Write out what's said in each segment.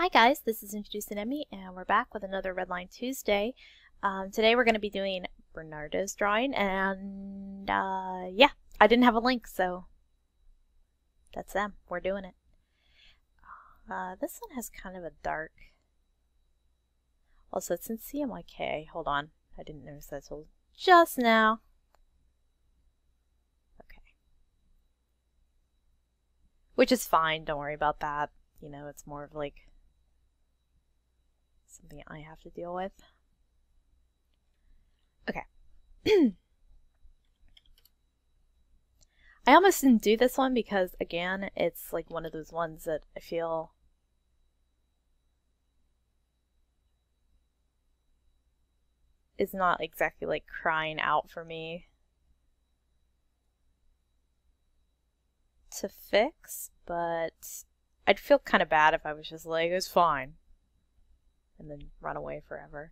Hi guys, this is IntroducingEmy and we're back with another Redline Tuesday. Today we're going to be doing Bernardo's drawing and yeah, I didn't have a link, so that's them. We're doing it. This one has kind of a dark... Also, it's in CMYK. Hold on. I didn't notice that till just now. Okay. Which is fine. Don't worry about that. You know, it's more of like something I have to deal with. Okay. I almost didn't do this one because, again, it's like one of those ones that I feel is not exactly like crying out for me to fix, but I'd feel kind of bad if I was just like, it's fine, and then run away forever.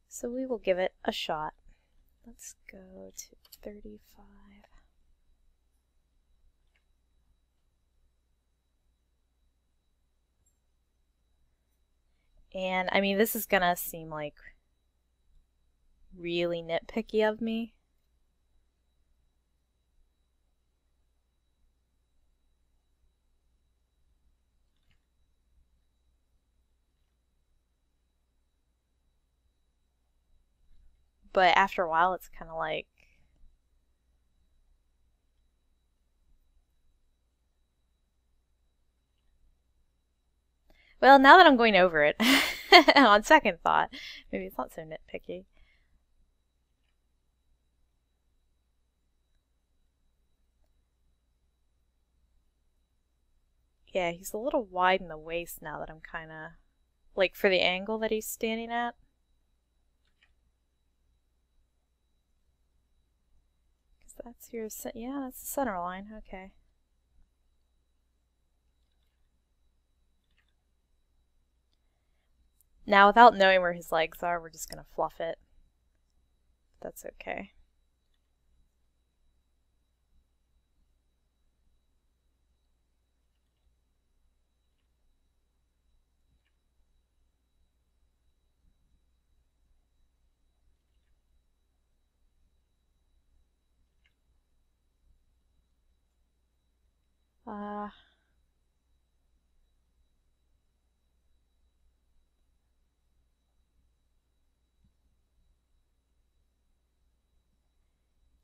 So we will give it a shot. Let's go to 35. And I mean, this is gonna seem like really nitpicky of me. But after a while, it's kind of like, well, now that I'm going over it, on second thought, maybe it's not so nitpicky. Yeah, he's a little wide in the waist now that I'm kind of, like, for the angle that he's standing at. That's your, yeah, that's the center line, okay. Now, without knowing where his legs are, we're just gonna fluff it. That's okay.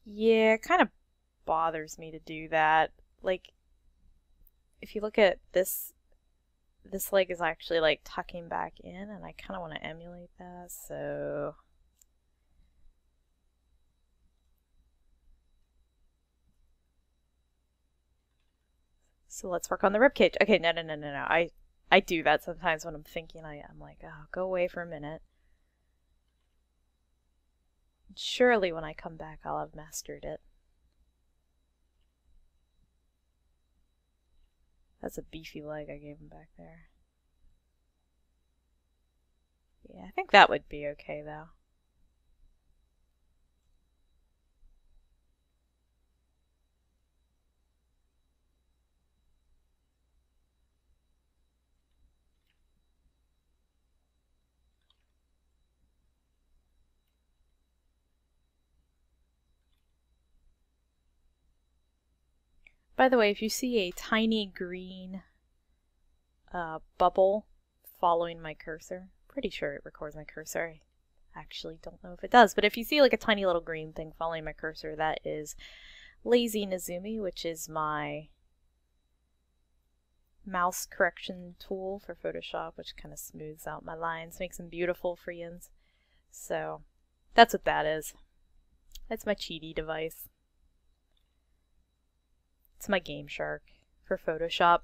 Yeah, it kind of bothers me to do that. Like, if you look at this leg is actually like tucking back in, and I kind of want to emulate that, so... So let's work on the ribcage. Okay, no. I do that sometimes when I'm thinking. I'm like, oh, go away for a minute. Surely when I come back, I'll have mastered it. That's a beefy leg I gave him back there. Yeah, I think that would be okay, though. By the way, if you see a tiny green bubble following my cursor, pretty sure it records my cursor. I actually don't know if it does, but if you see like a tiny little green thing following my cursor, that is Lazy Nezumi, which is my mouse correction tool for Photoshop, which kind of smooths out my lines, makes them beautiful for yins. So that's what that is. That's my cheaty device. It's my Game Shark for Photoshop.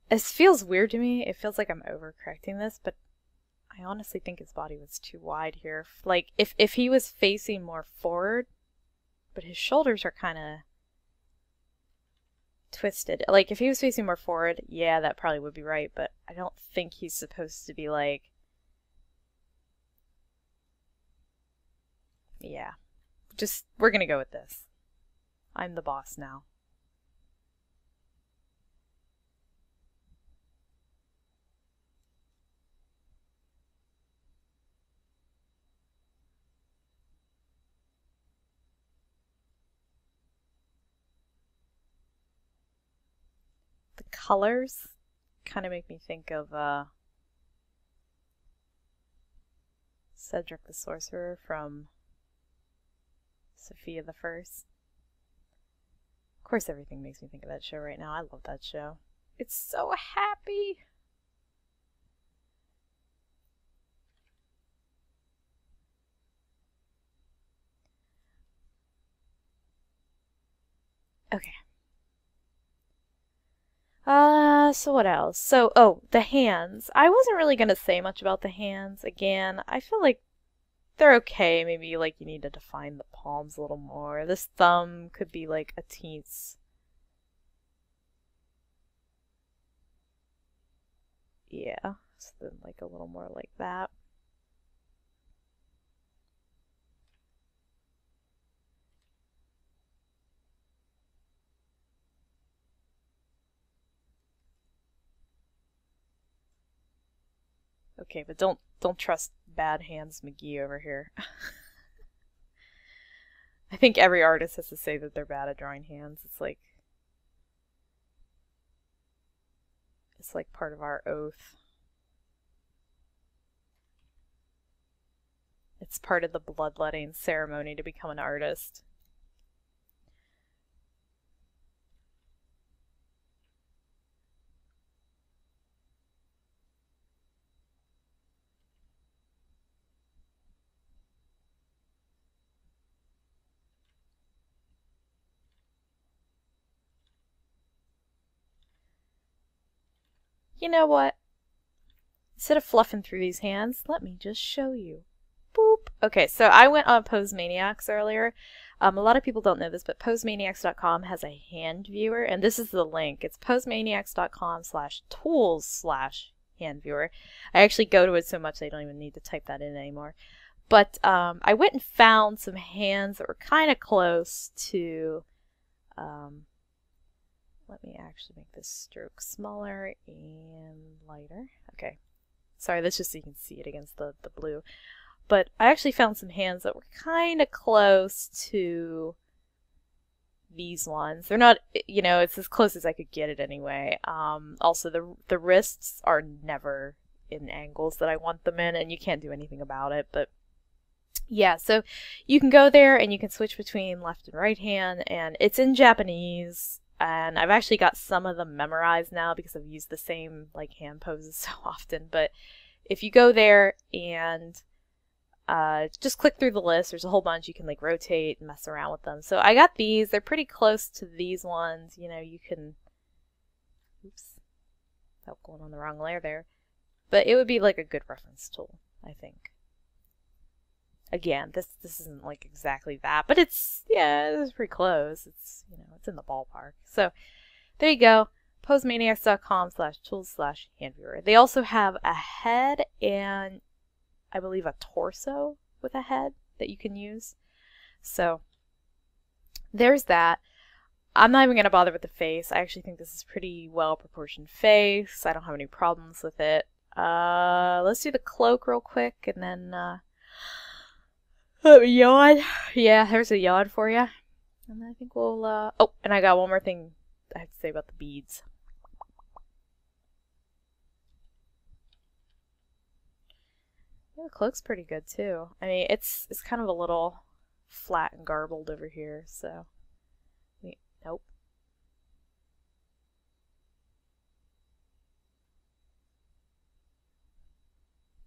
This feels weird to me. It feels like I'm overcorrecting this, but I honestly think his body was too wide here. Like, if he was facing more forward, but his shoulders are kind of twisted. Like, if he was facing more forward, yeah, that probably would be right, but I don't think he's supposed to be like... Yeah. Just, we're gonna go with this. I'm the boss now. The colors kind of make me think of Cedric the Sorcerer from Sophia the First. Of course, everything makes me think of that show right now. I love that show. It's so happy. Okay. So what else? So, oh, the hands. I wasn't really gonna say much about the hands. Again, I feel like they're okay. Maybe, like, you need to define the palms a little more. This thumb could be, like, a teens. Yeah, so then, like, a little more like that. Okay, but don't trust Bad Hands McGee over here. I think every artist has to say that they're bad at drawing hands. It's like part of our oath. It's part of the bloodletting ceremony to become an artist. You know what? Instead of fluffing through these hands, let me just show you. Boop. Okay, so I went on Posemaniacs earlier. A lot of people don't know this, but posemaniacs.com has a hand viewer, and this is the link. It's posemaniacs.com/tools/hand viewer. I actually go to it so much I don't even need to type that in anymore. But I went and found some hands that were kind of close to... let me actually make this stroke smaller and lighter. Okay. Sorry, that's just so you can see it against the blue. But I actually found some hands that were kind of close to these ones. They're not, you know, it's as close as I could get it anyway. Also, the wrists are never in angles that I want them in, and you can't do anything about it. But yeah, so you can go there and you can switch between left and right hand, and it's in Japanese. And I've actually got some of them memorized now because I've used the same like hand poses so often. But if you go there and just click through the list, there's a whole bunch. You can like rotate and mess around with them. So I got these. They're pretty close to these ones. You know, you can... Oops. Oh, going on the wrong layer there. But it would be like a good reference tool, I think. Again, this isn't like exactly that, but it's, yeah, it's pretty close. It's, you know, it's in the ballpark. So there you go. posemaniacs.com/tools/handviewer. They also have a head and I believe a torso with a head that you can use. So there's that. I'm not even going to bother with the face. I actually think this is pretty well proportioned face. I don't have any problems with it. Let's do the cloak real quick and then yawn. Yeah, there's a yawn for you. And I think we'll, oh, and I got one more thing I have to say about the beads. Yeah, the cloak's pretty good too. I mean, it's kind of a little flat and garbled over here, so. Nope.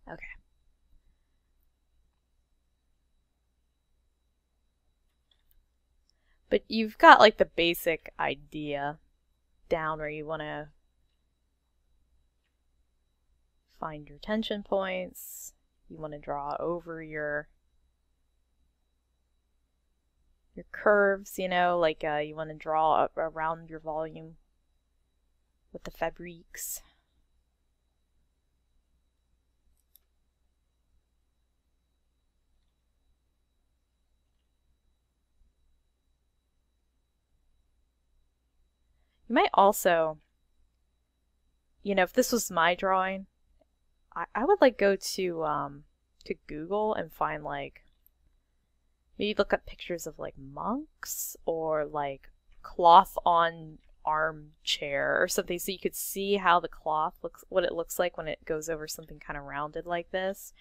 Okay. But you've got like the basic idea down where you want to Find your tension points. You want to draw over your curves, you know, like you want to draw around your volume with the fabriques. You might also, you know, if this was my drawing, I would like go to Google and find like, maybe look up pictures of like monks or like cloth on armchair or something, so you could see how the cloth looks, what it looks like when it goes over something kind of rounded like this,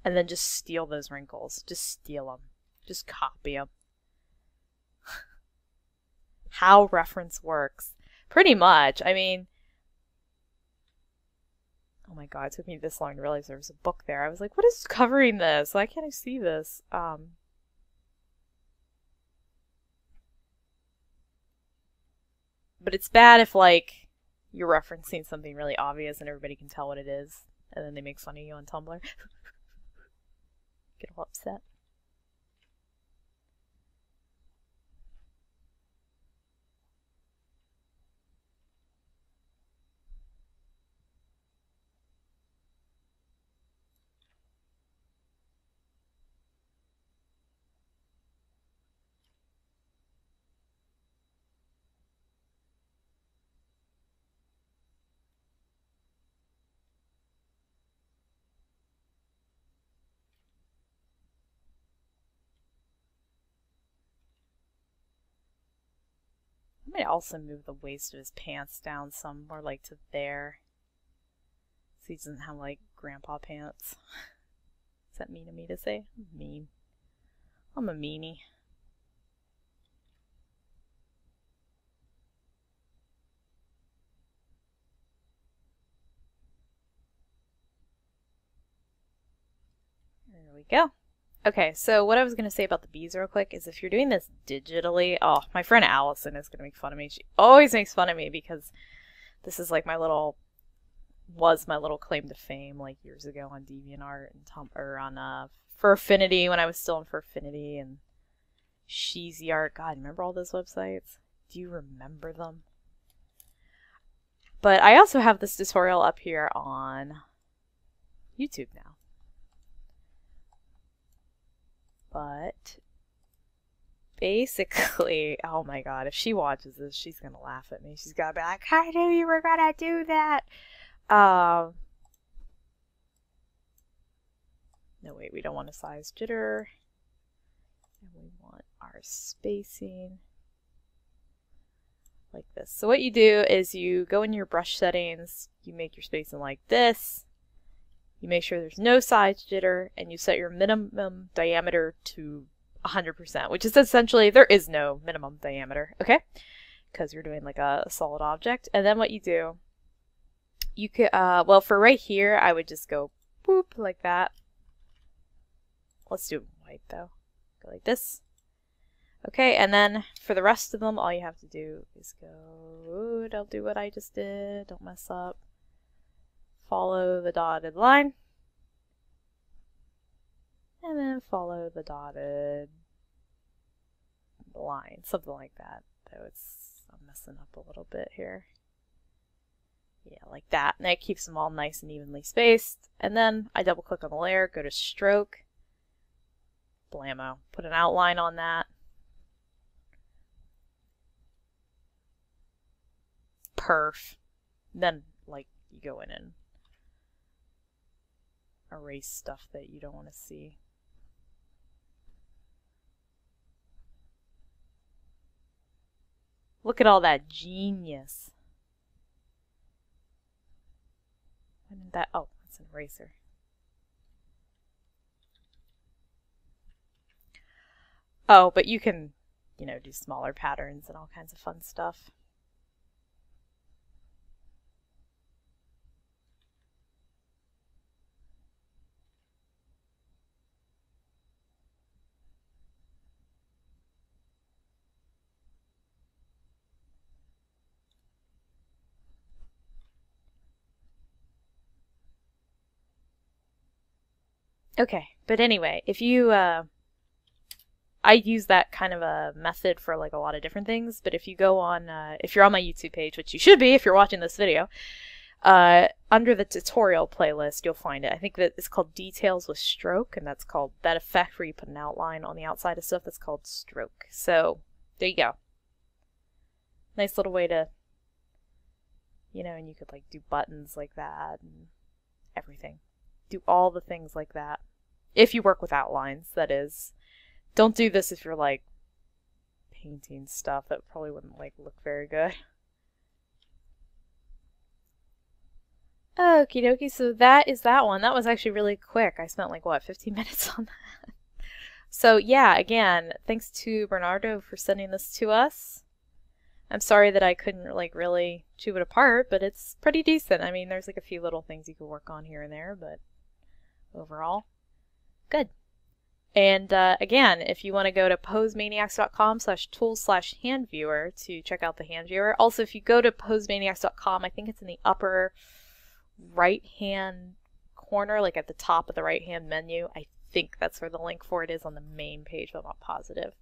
and then just steal those wrinkles. Just steal them. Just copy them. How reference works. Pretty much. I mean, oh my god, it took me this long to realize there was a book there. I was like, what is covering this? Why can't I see this? But it's bad if, like, you're referencing something really obvious and everybody can tell what it is, and then they make fun of you on Tumblr. Get all upset. I might also move the waist of his pants down some more, like to there, so he doesn't have like grandpa pants. Is that mean of me to say? I'm mean. I'm a meanie. There we go. Okay, so what I was going to say about the bees real quick is if you're doing this digitally, oh, my friend Allison is going to make fun of me. She always makes fun of me because this is like my little, was my little claim to fame like years ago on DeviantArt and or on Furfinity when I was still in Furfinity and Sheezy Art. God, remember all those websites? Do you remember them? But I also have this tutorial up here on YouTube now. But basically, oh my god, if she watches this, she's gonna laugh at me. She's gonna be like, I knew you were gonna do that. No, wait, we don't want a size jitter. And we want our spacing like this. So what you do is you go in your brush settings, you make your spacing like this. You make sure there's no size jitter, and you set your minimum diameter to 100%, which is essentially, there is no minimum diameter, okay? Because you're doing like a solid object. And then what you do, you could, well, for right here, I would just go boop, like that. Let's do white though. Go like this. Okay, and then for the rest of them, all you have to do is go, ooh, don't do what I just did, don't mess up. Follow the dotted line, and then follow the dotted line, something like that. Though I'm messing up a little bit here. Yeah, like that. And that keeps them all nice and evenly spaced. And then I double click on the layer, go to stroke, blammo, put an outline on that. Perf. Then, like, you go in and erase stuff that you don't want to see. Look at all that genius. Why didn't that? Oh, it's an eraser. Oh, but you can, you know, do smaller patterns and all kinds of fun stuff. Okay, but anyway, if you, I use that kind of a method for like a lot of different things, but if you go on, if you're on my YouTube page, which you should be if you're watching this video, under the tutorial playlist, you'll find it. I think that it's called Details with Stroke, and that's called that effect where you put an outline on the outside of stuff. That's called stroke. So there you go. Nice little way to, you know, and you could like do buttons like that and everything. Do all the things like that. If you work with outlines, that is. Don't do this if you're like painting stuff. That probably wouldn't like look very good. Okie dokie, so that is that one. That was actually really quick. I spent like, what, 15 minutes on that? So yeah, again, thanks to Bernardo for sending this to us. I'm sorry that I couldn't like really chew it apart, but it's pretty decent. I mean, there's like a few little things you could work on here and there, but overall, good. And again, if you want to go to posemaniacs.com/tools/handviewer to check out the hand viewer. Also, if you go to posemaniacs.com, I think it's in the upper right hand corner, like at the top of the right hand menu. I think that's where the link for it is on the main page, but I'm not positive.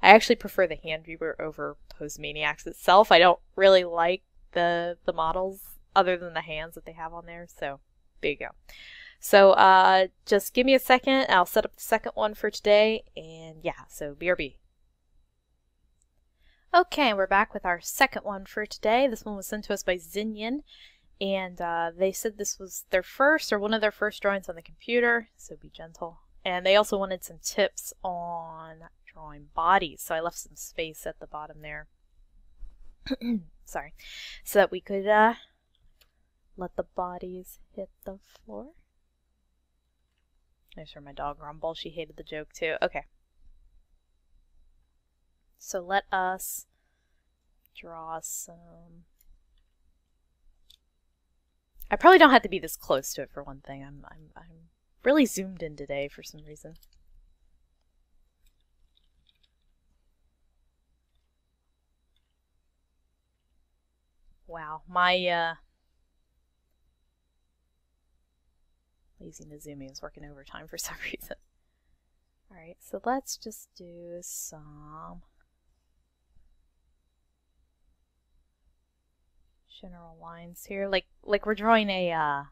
I actually prefer the hand viewer over Posemaniacs itself. I don't really like the models other than the hands that they have on there, so there you go. So just give me a second. I'll set up the second one for today, and yeah, so BRB. Okay, we're back with our second one for today. This one was sent to us by Zinyan, and they said this was their first or one of their first drawings on the computer, so be gentle. And they also wanted some tips on drawing bodies, so I left some space at the bottom there. Sorry, so that we could let the bodies hit the floor. I just heard my dog rumble. She hated the joke too. Okay. So let us draw some. I probably don't have to be this close to it for one thing. I'm really zoomed in today for some reason. Wow, my LazyNazumi is working overtime for some reason. Alright, so let's just do some general lines here. Like we're drawing a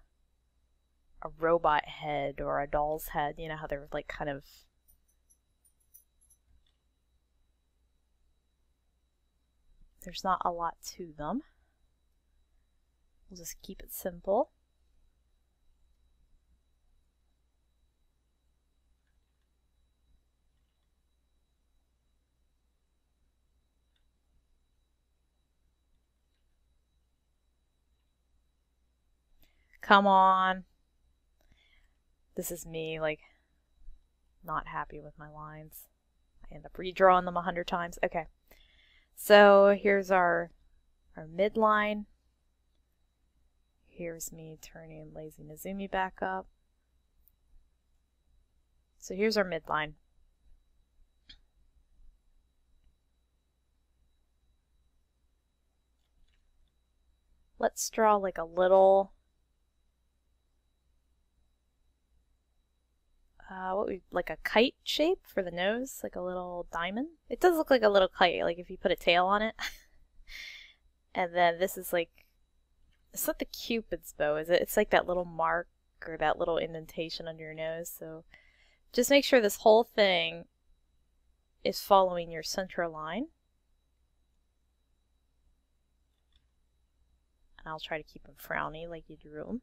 robot head or a doll's head. You know how they're like kind of... There's not a lot to them. We'll just keep it simple. Come on. This is me, like, not happy with my lines. I end up redrawing them 100 times. Okay. So here's our midline. Here's me turning LazyNazumi back up. So here's our midline. Let's draw like a little... like a kite shape for the nose, like a little diamond. It does look like a little kite, like if you put a tail on it. And then this is like, it's not the Cupid's bow, is it? It's like that little mark or that little indentation under your nose. So just make sure this whole thing is following your center line. And I'll try to keep them frowny like you drew them.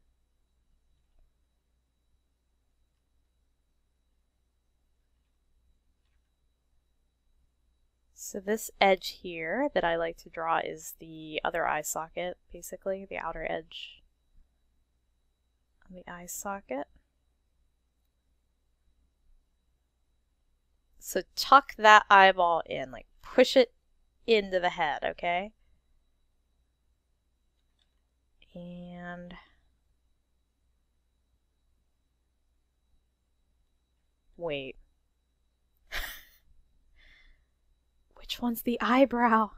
So this edge here that I like to draw is the other eye socket, basically, the outer edge on the eye socket. So tuck that eyeball in, like push it into the head, okay? And wait. Which one's the eyebrow?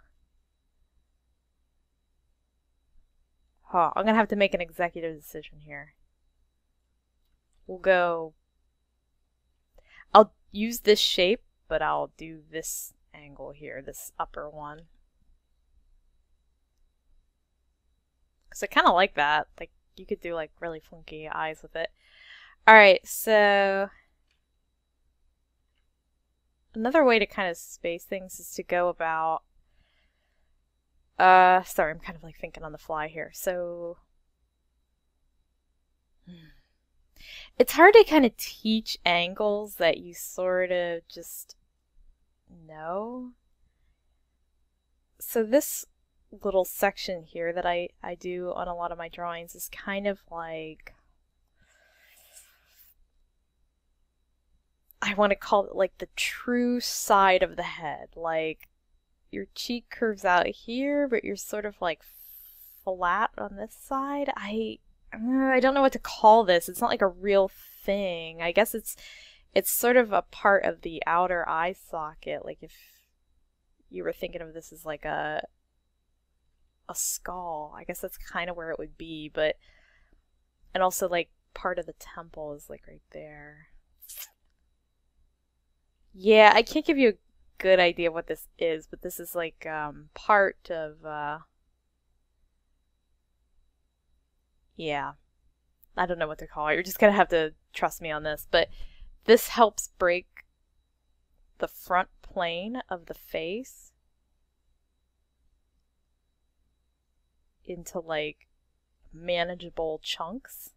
Oh, I'm gonna have to make an executive decision here. We'll go use this shape, but I'll do this angle here, this upper one. Because I kind of like that. Like, you could do like really funky eyes with it. Alright, so another way to kind of space things is to go about, sorry, I'm kind of like thinking on the fly here. So, it's hard to kind of teach angles that you sort of just know. So this little section here that I do on a lot of my drawings is kind of like, I want to call it like the true side of the head. Like, your cheek curves out here, but you're sort of like flat on this side. I don't know what to call this. It's not like a real thing. I guess it's sort of a part of the outer eye socket. Like if you were thinking of this as like a skull, I guess that's kind of where it would be, but and also like part of the temple is like right there. Yeah, I can't give you a good idea of what this is, but this is like part of yeah. I don't know what to call it. You're just gonna have to trust me on this, but this helps break the front plane of the face into like manageable chunks.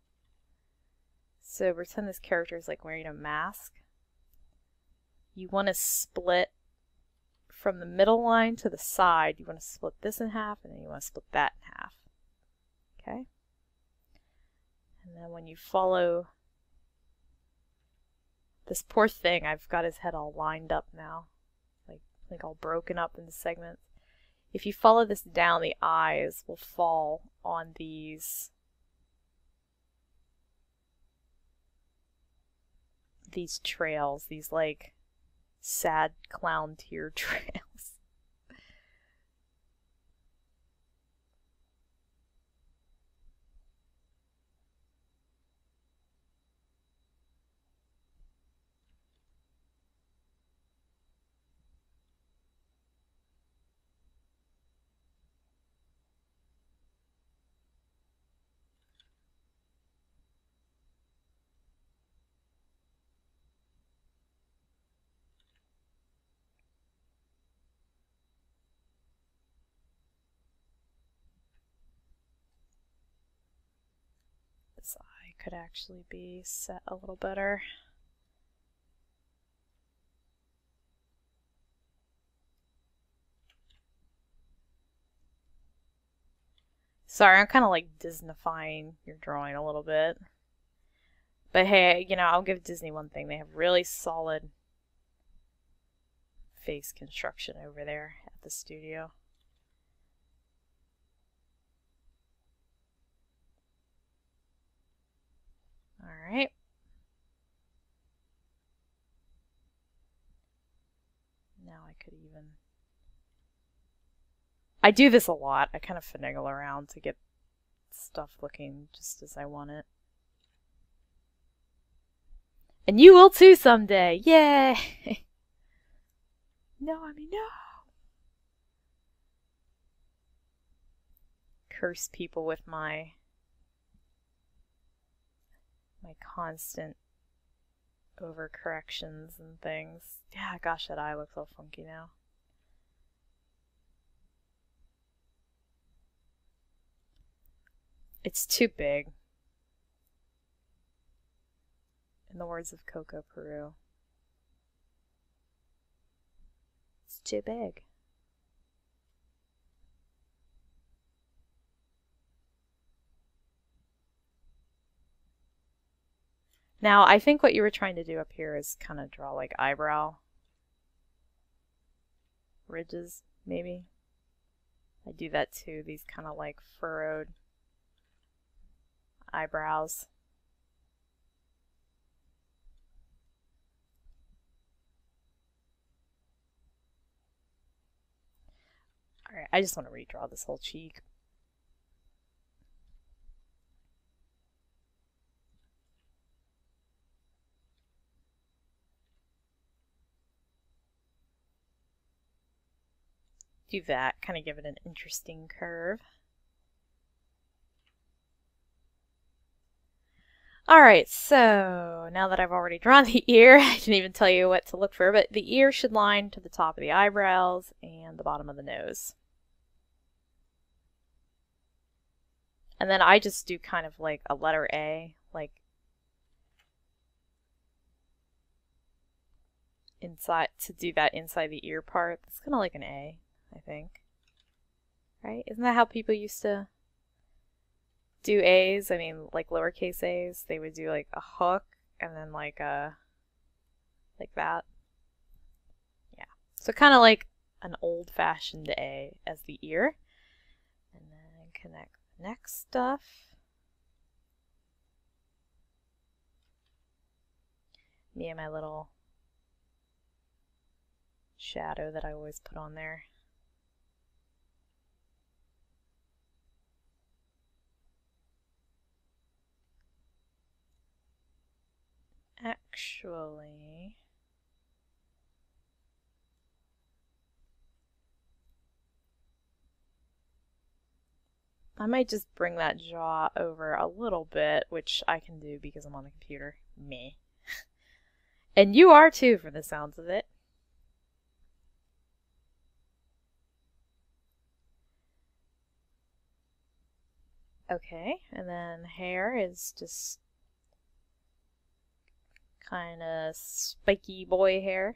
So pretend this character is like wearing a mask. You want to split from the middle line to the side. You want to split this in half, and then you want to split that in half. Okay? And then when you follow this poor thing, I've got his head all lined up now, like all broken up into segments. If you follow this down, the eyes will fall on these trails, these like sad clown tear trails. This eye could actually be set a little better. Sorry, I'm kind of like Disneyfying your drawing a little bit. But hey, you know, I'll give Disney one thing. They have really solid face construction over there at the studio. Alright. Now I could even... I do this a lot. I kind of finagle around to get stuff looking just as I want it. And you will too someday! Yay! No, I mean, no! Curse people with my constant overcorrections and things. Yeah, gosh, that eye looks all funky now. It's too big. In the words of Coco Peru. It's too big. Now, I think what you were trying to do up here is kind of draw like eyebrow ridges, maybe. I do that too, these kind of like furrowed eyebrows. Alright, I just want to redraw this whole cheek. do that, kind of give it an interesting curve. Alright, so now that I've already drawn the ear, I didn't even tell you what to look for, but the ear should line to the top of the eyebrows and the bottom of the nose. And then I just do kind of like a letter A, like inside, to do that inside the ear part. It's kind of like an A, I think. Right? Isn't that how people used to do A's? I mean, like lowercase A's, they would do like a hook and then like a, like that. Yeah. So kind of like an old-fashioned A as the ear. And then connect the next stuff. Me and my little shadow that I always put on there. Actually, I might just bring that jaw over a little bit, which I can do because I'm on the computer. Me. And you are too, from the sounds of it. Okay, and then hair is just kind of spiky boy hair.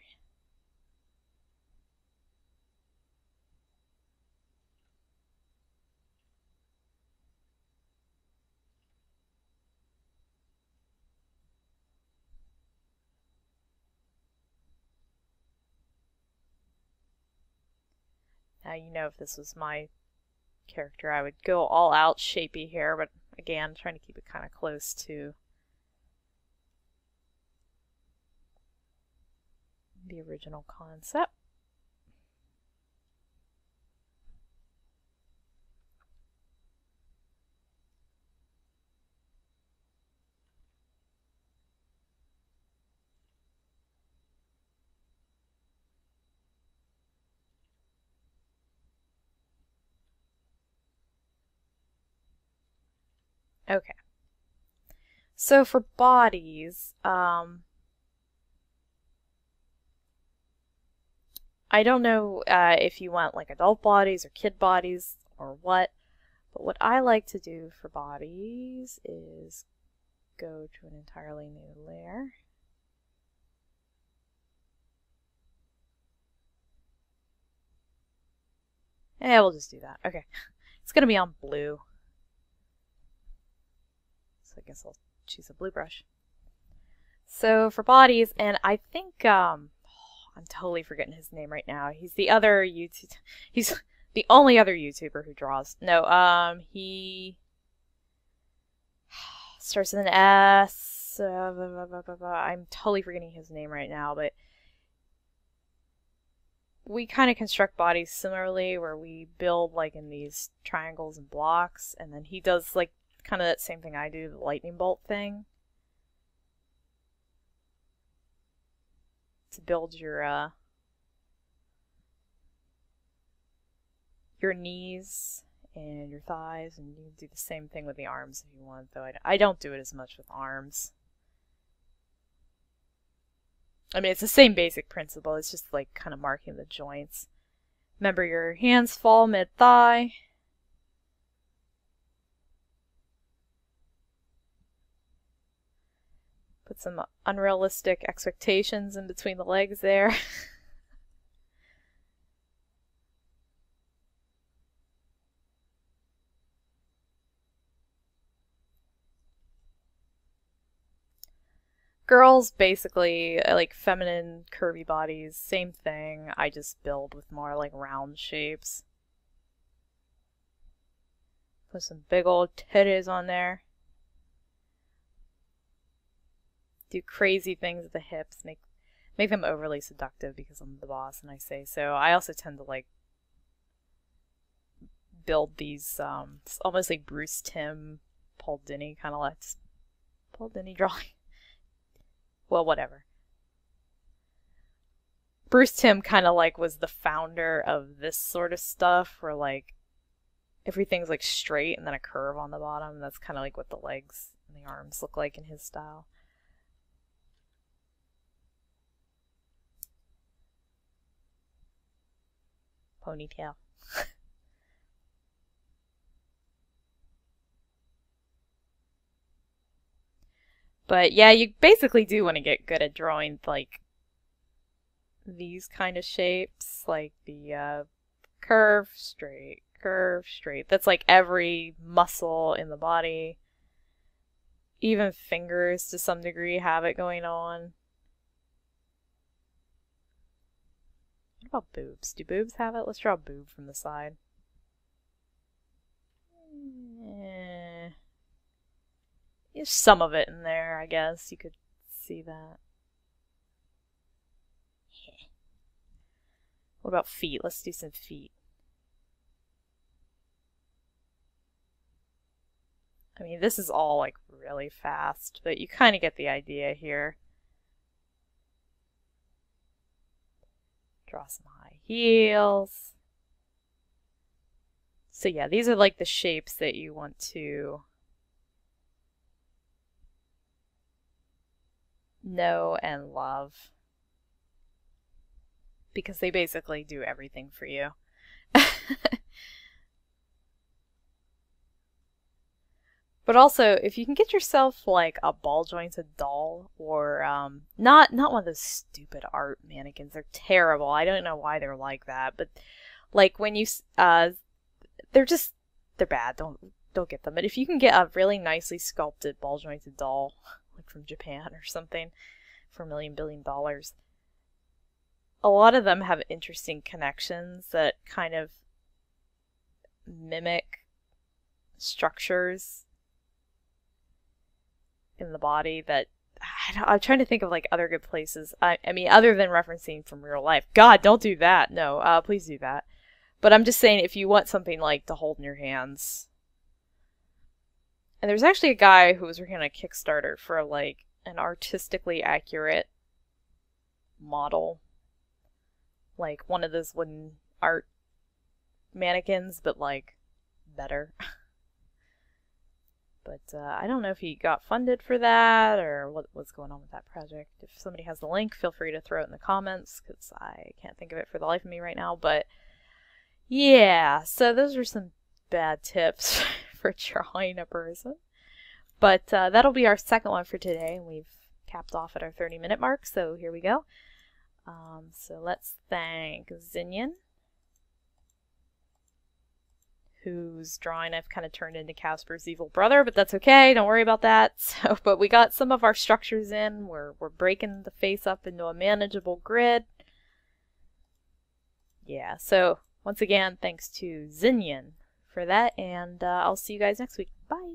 Now you know if this was my character I would go all out shapy hair, but again, I'm trying to keep it kind of close to the original concept. Okay. So for bodies, I don't know if you want like adult bodies or kid bodies or what, but what I like to do for bodies is go to an entirely new layer. Yeah, we'll just do that. Okay. It's going to be on blue. So I guess I'll choose a blue brush. So for bodies, and I think, I'm totally forgetting his name right now. He's the other he's the only other YouTuber who draws. No, he starts with an S. I'm totally forgetting his name right now, but we kind of construct bodies similarly, where we build like in these triangles and blocks, and then he does like kind of that same thing I do, the lightning bolt thing, to build your knees and your thighs, and you can do the same thing with the arms if you want, though I don't do it as much with arms. I mean, it's the same basic principle, it's just like kind of marking the joints. Remember, your hands fall mid-thigh. Put some unrealistic expectations in between the legs there. Girls, basically, like feminine, curvy bodies, same thing. I just build with more like round shapes. Put some big old titties on there. Do crazy things with the hips, make them overly seductive because I'm the boss and I say so. I also tend to like build these almost like Bruce Timm, Paul Dini kind of like Paul Dini drawing. Well, whatever. Bruce Timm kind of like was the founder of this sort of stuff, where like everything's like straight and then a curve on the bottom. That's kind of like what the legs and the arms look like in his style. Ponytail. But yeah, you basically do want to get good at drawing like these kind of shapes, like the curve, straight, curve, straight. That's like every muscle in the body. Even fingers to some degree have it going on. What about boobs? Do boobs have it? Let's draw a boob from the side. There's some of it in there, I guess. You could see that. What about feet? Let's do some feet. I mean, this is all like really fast, but you kind of get the idea here. Draw some high heels. So yeah, these are like the shapes that you want to know and love, because they basically do everything for you. But also, if you can get yourself like a ball jointed doll, or not one of those stupid art mannequins. They're terrible. I don't know why they're like that, but like when you they're bad. Don't get them. But if you can get a really nicely sculpted ball jointed doll, like from Japan or something, for $1 billion, a lot of them have interesting connections that kind of mimic structures in the body that I'm trying to think of like other good places. I mean, other than referencing from real life. God, don't do that. No, please do that. But I'm just saying, if you want something like to hold in your hands. And there's actually a guy who was working on a Kickstarter for like an artistically accurate model, like one of those wooden art mannequins, but like better. But I don't know if he got funded for that or what's going on with that project. If somebody has the link, feel free to throw it in the comments, because I can't think of it for the life of me right now. But yeah, so those are some bad tips for drawing a person. But that'll be our second one for today, and we've capped off at our 30-minute mark, so here we go. So let's thank Zinyan, whose drawing I've kind of turned into Casper's evil brother, but that's okay, don't worry about that. So, but we got some of our structures in. We're breaking the face up into a manageable grid. Yeah, so once again, thanks to Zinyan for that, and I'll see you guys next week. Bye!